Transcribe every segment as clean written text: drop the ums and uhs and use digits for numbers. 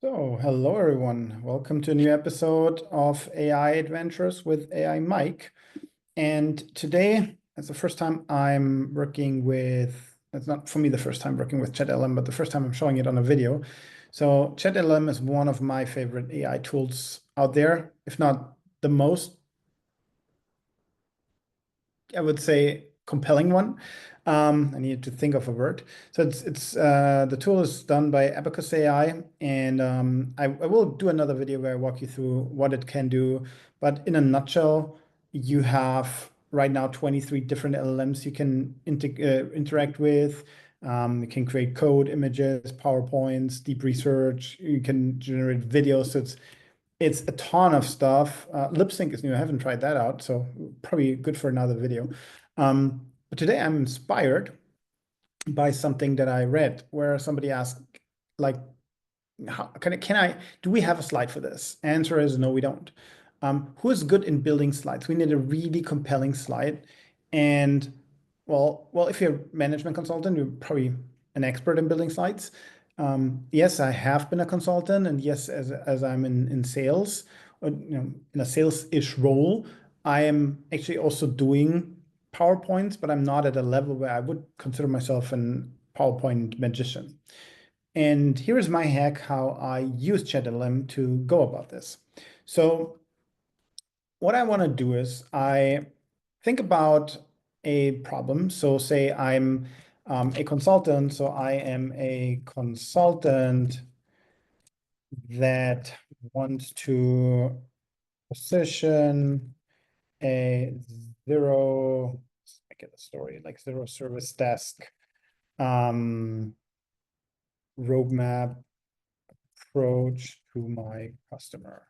So, hello everyone. Welcome to a new episode of AI Adventures with AI Mike. And today, it's the first time I'm working with, it's not for me the first time working with ChatLLM, but the first time I'm showing it on a video. So ChatLLM is one of my favorite AI tools out there, if not the most, I would say, compelling one. I needed to think of a word. So it's the tool is done by Abacus AI, and I will do another video where I walk you through what it can do. But in a nutshell, you have right now 23 different LLMs you can interact with. You can create code, images, PowerPoints, deep research. You can generate videos. So it's a ton of stuff. Lip sync is new. I haven't tried that out, so probably good for another video. But today I'm inspired by something that I read where somebody asked, like, how do we have a slide for this? Answer is no, we don't. Who is good in building slides? We need a really compelling slide. And well, if you're a management consultant, you're probably an expert in building slides. Yes, I have been a consultant, and yes, as I'm in sales, or, in a sales-ish role, I am actually also doing PowerPoints, but I'm not at a level where I would consider myself an PowerPoint magician. And here is my hack how I use ChatLLM to go about this. So what I want to do is I think about a problem. So say I'm a consultant. So I am a consultant that wants to position a zero, I get the story, like zero service desk roadmap approach to my customer.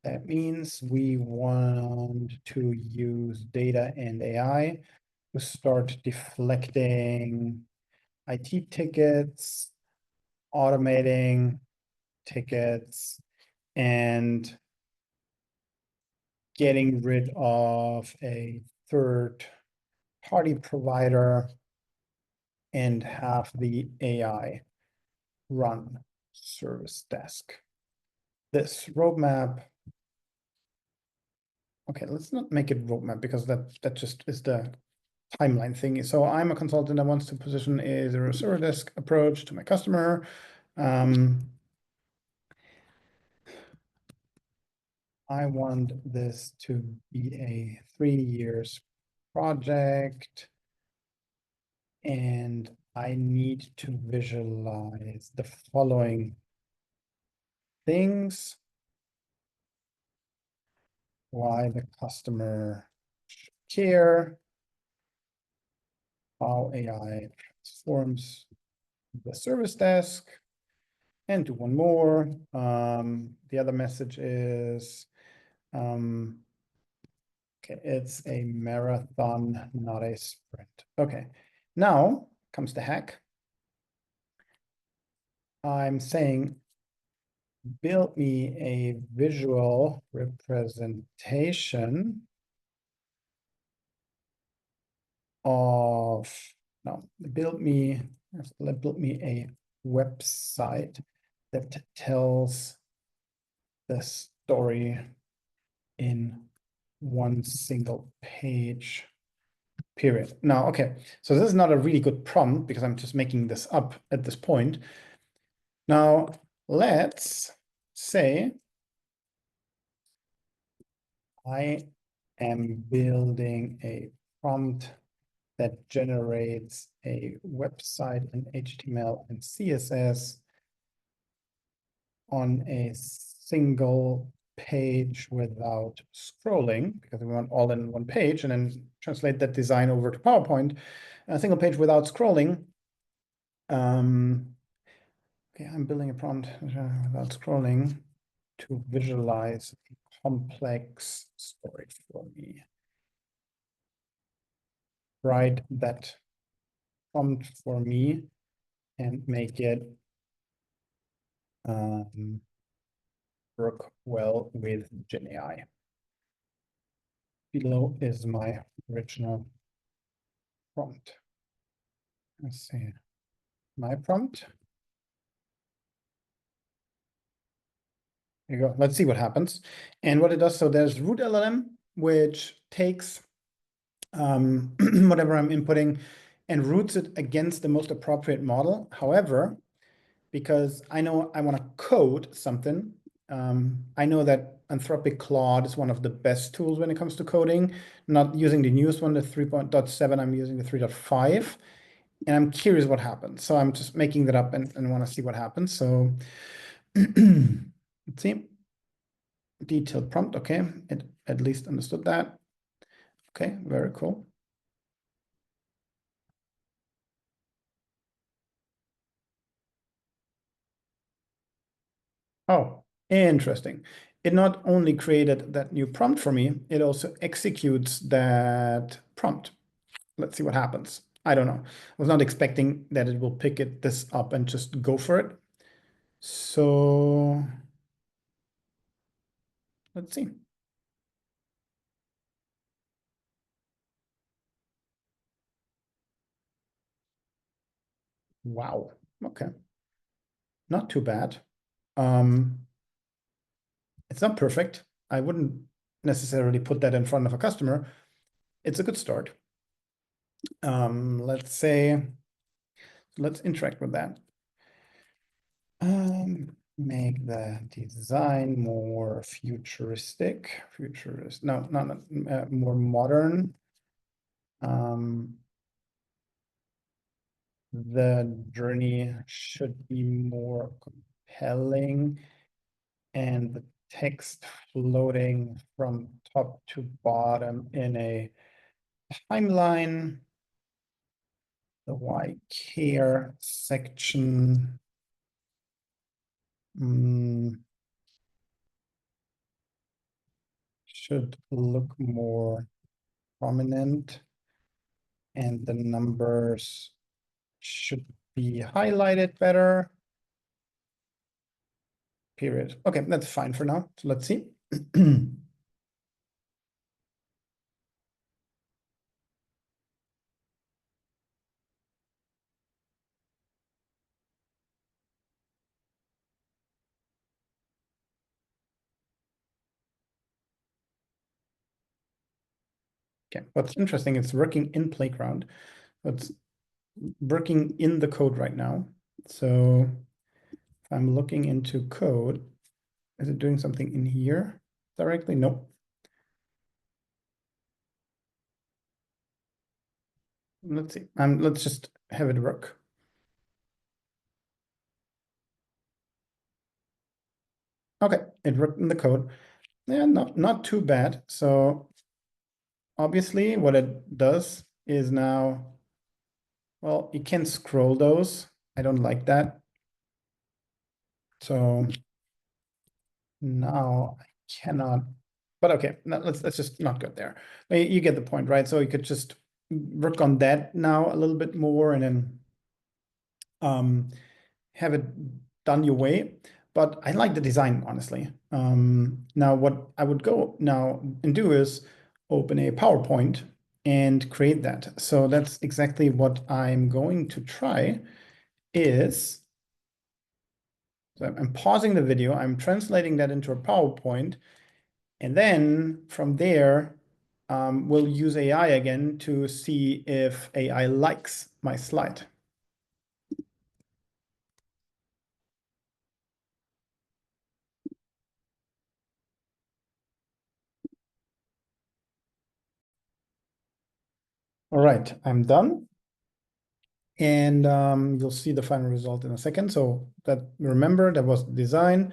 That means we want to use data and AI to start deflecting IT tickets, automating tickets, and getting rid of a third-party provider and have the AI run service desk. This roadmap, okay, let's not make it roadmap because that just is the timeline thing. So I'm a consultant that wants to position a zero service desk approach to my customer. I want this to be a 3 years project, and I need to visualize the following things. Why the customer should care, how AI transforms the service desk, and do one more. The other message is, okay, it's a marathon, not a sprint. Okay, now comes the hack. I'm saying, build me a visual representation of, no, build me a website that tells the story in one single page, period. Now, okay, so this is not a really good prompt because I'm just making this up at this point. Now, let's say I am building a prompt that generates a website in HTML and CSS on a single page without scrolling, because we want all in one page, and then translate that design over to PowerPoint. A single page without scrolling. Okay, I'm building a prompt without scrolling to visualize a complex story for me. Write that prompt for me and make it work well with GenAI. Below is my original prompt. Let's see, my prompt. There you go. Let's see what happens. And what it does, so there's root LLM, which takes whatever I'm inputting and routes it against the most appropriate model. However, because I know I want to code something, I know that Anthropic Claude is one of the best tools when it comes to coding. Not using the newest one, the 3.7, I'm using the 3.5. And I'm curious what happens. So I'm just making that up and want to see what happens. So let's see. Detailed prompt. Okay, it at least understood that. Okay, very cool. Oh, interesting. It not only created that new prompt for me, it also executes that prompt. Let's see what happens. I don't know. I was not expecting that it will pick this up and just go for it. So let's see. Wow. Okay. Not too bad. Um, it's not perfect. I wouldn't necessarily put that in front of a customer. It's a good start. Let's say, let's interact with that. Make the design more futuristic. No, not more modern. The journey should be more compelling and the text floating from top to bottom in a timeline. The why care section. Should look more prominent and the numbers should be highlighted better. Period. Okay, that's fine for now. So let's see. Okay, what's interesting, it's working in Playground. It's working in the code right now. So if I'm looking into code, is it doing something in here directly? Nope. Let's see. Let's just have it work. Okay, it worked in the code. Yeah, not too bad. So obviously what it does is now, well, you can scroll those. I don't like that. So now I cannot, but okay, let's just not go there. You get the point, right? So you could just work on that now a little bit more and then have it done your way. But I like the design, honestly. Now what I would go now and do is open a PowerPoint and create that. So that's exactly what I'm going to try is, so I'm pausing the video, I'm translating that into a PowerPoint, and then from there, we'll use AI again to see if AI likes my slide. All right, I'm done. And you'll see the final result in a second. So that, remember, that was the design.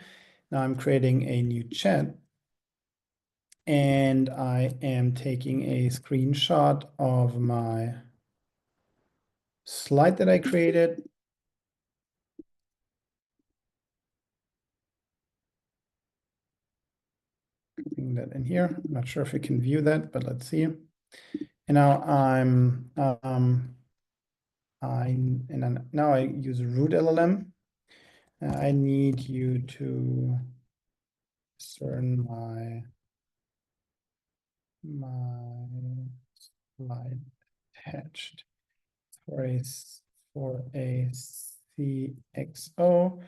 Now I'm creating a new chat. And I am taking a screenshot of my slide that I created. Putting that in here. I'm not sure if you can view that, but let's see. And now now I use root LLM. I need you to discern my slide attached for a CXO.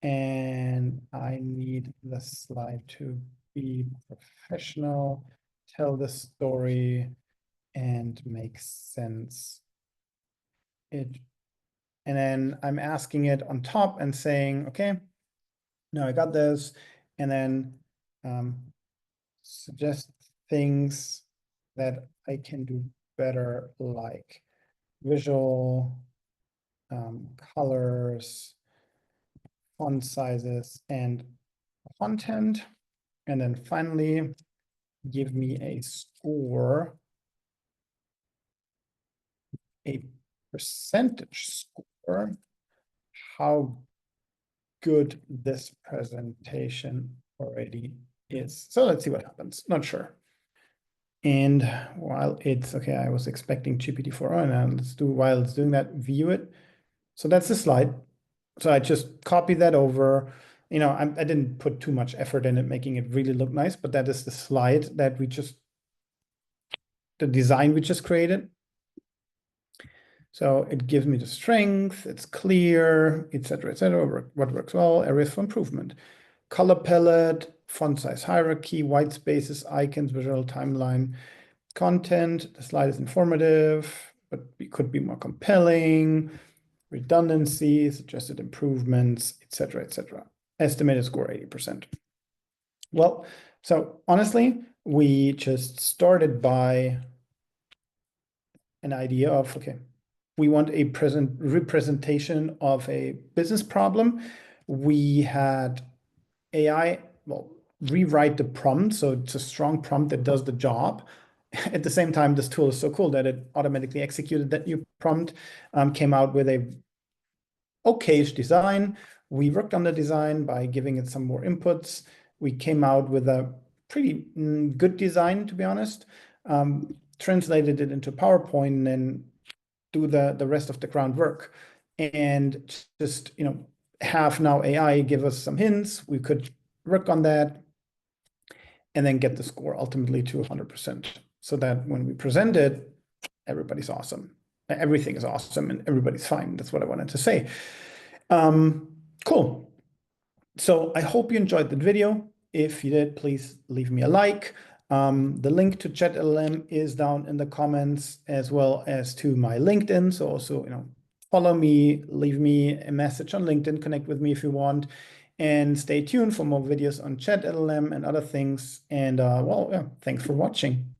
And I need the slide to be professional, tell the story, and make sense. And then I'm asking it on top and saying, okay, now I got this. And then suggest things that I can do better, like visual, colors, font sizes, and content. And then finally, give me a score, a percentage score, how good this presentation already is. So let's see what happens. Not sure. And while it's okay, I was expecting GPT-4. Oh, and let's do, while it's doing that, view it. So that's the slide. So I just copied that over. You know, I didn't put too much effort in it, making it really look nice, but that is the slide that we just, the design we just created. So it gives me the strength, it's clear, etc., what works well, areas for improvement. Color palette, font size hierarchy, white spaces, icons, visual timeline, content. The slide is informative, but it could be more compelling. Redundancy, suggested improvements, etc., etc. Estimated score 80%. Well, so honestly, we just started by an idea of, okay, we want a representation of a business problem. We had AI, well, rewrite the prompt. So it's a strong prompt that does the job. At the same time, this tool is so cool that it automatically executed that new prompt, came out with a okay-ish design. We worked on the design by giving it some more inputs. We came out with a pretty good design, to be honest. Translated it into PowerPoint and then do the rest of the groundwork. And just, you know, have now AI give us some hints. We could work on that and then get the score ultimately to 100%. So that when we present it, everybody's awesome. Everything is awesome and everybody's fine. That's what I wanted to say. Cool. So I hope you enjoyed the video. If you did, please leave me a like. The link to ChatLLM is down in the comments, as well as to my LinkedIn. So also, you know, follow me, leave me a message on LinkedIn, connect with me if you want, and stay tuned for more videos on ChatLLM and other things. And well, yeah, thanks for watching.